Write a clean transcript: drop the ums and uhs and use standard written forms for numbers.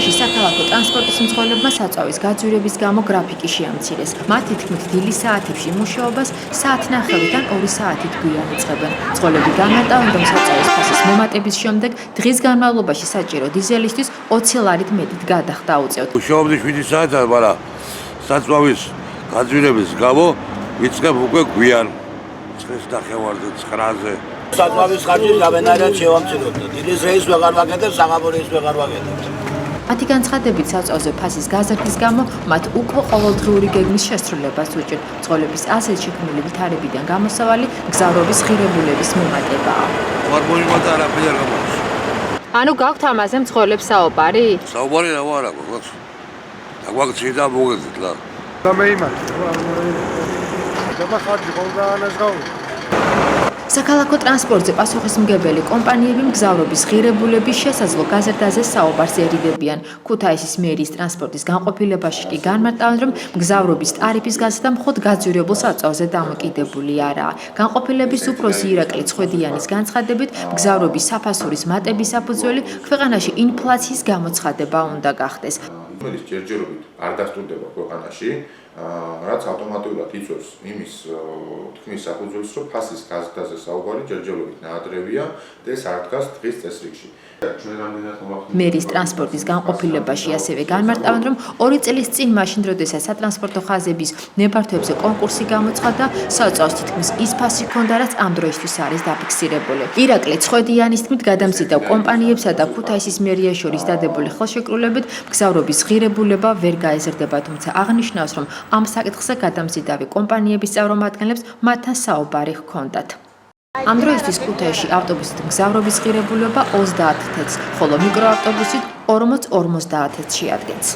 ქუთაისში საქალაქო ტრანსპორტის მძღოლებმა საწვავის გაძვირების გამო გრაფიკი შეამცირეს. მათი თქმით, დილის საათებში მუშაობას საათნახევრიდან 2 საათით გვიან იწყებენ. მძღოლები განმარტავენ, რომ საწვავის ფასის მომატების შემდეგ დღის განმავლობაში საჭირო დიზელისთვის 20 ლარით მეტით გადახდა უწევთ. მუშაობდი 7 საათად, მაგრამ საწვავის გაძვირების გამო ვიწყებ უკვე გვიან 9:30-ზე, 9-ზე. საწვავის ხარჯი გამენარად შევამციროთ. დილის რეისს ვეღარ ვაკეთებ, საღამო რეისს ვეღარ ვაკეთებ. მათი განცხადებით საწვავზე ფასის გაზრდის გამო მათ უკვე ყოველდღიური გეგმის შესრულებას უჭირთ. მძღოლების ასეთ შექმნილი ვითარებიდან გამოსავალი გზავრობის ღირებულების მომატებაა. არ მოიმატა არაფერი არ გამოდის. ანუ გაქვთ ამაზე მძღოლებს საუბარი? საუბარი რა ვარ აქვს. დაგვაქცი და მოგეძეთ რა. გამეიმატა. ხარჯი ყოლდა ანაზღაური. საქალაქო ტრანსპორტზე პასუხისმგებელი კომპანიები მგზავრობის ღირებულების შესაძლო გაზრდაზე საუბარს ერიდებიან. ქუთაისის მერიის ტრანსპორტის განყოფილებაში კი განმარტავენ, რომ მგზავრობის ტარიფის გაზრდა მხოლოდ გაძვირებულ საწვავზე დამოკიდებული არაა. განყოფილების უფროსი ირაკლი ცხედიანის განცხადებით, მგზავრობის საფასურის მატების საფუძველი ქვეყანაში ინფლაციის გამოცხადება უნდა გახდეს. რომელიც ჯერჯერობით არ დასტურდება ქვეყანაში, რაც ავტომატურად იწვევს იმის თქმის საფუძველს, რომ ფასის გაზრდაზე საუბარი ჯერჯერობით ნაადრევია და ეს არ დგას დღის წესრიგში. მერიის ტრანსპორტის განყოფილებაში ასევე განმარტავენ, რომ 2 წლის წინ მაშინ, როდესაც სატრანსპორტო ხაზების ნებართვებზე კონკურსი გამოცხადდა, საწვავს თითქმის ის ფასი ჰქონდა, რაც ამ დროისთვის არის დაფიქსირებული. ირაკლი ცხედიანის თქმით, გადამზიდავ კომპანიებსა და ქუთაისის მერიას შორის დადებული ხელშეკრულებით მგზავრობის ღირებულება ვერ გაეზრდება, თუმცა აღნიშნავს, რომ ამ საკითხზე გადამზიდავი კომპანიების წარმომადგენლებს მათთან საუბარი ჰქონდათ. ამ დროისთვის ქუთაისში ავტობუსით მგზავრობის ღირებულება 30 თეთრს, ხოლო მიკროავტობუსით 40-50 თეთრს შეადგენს.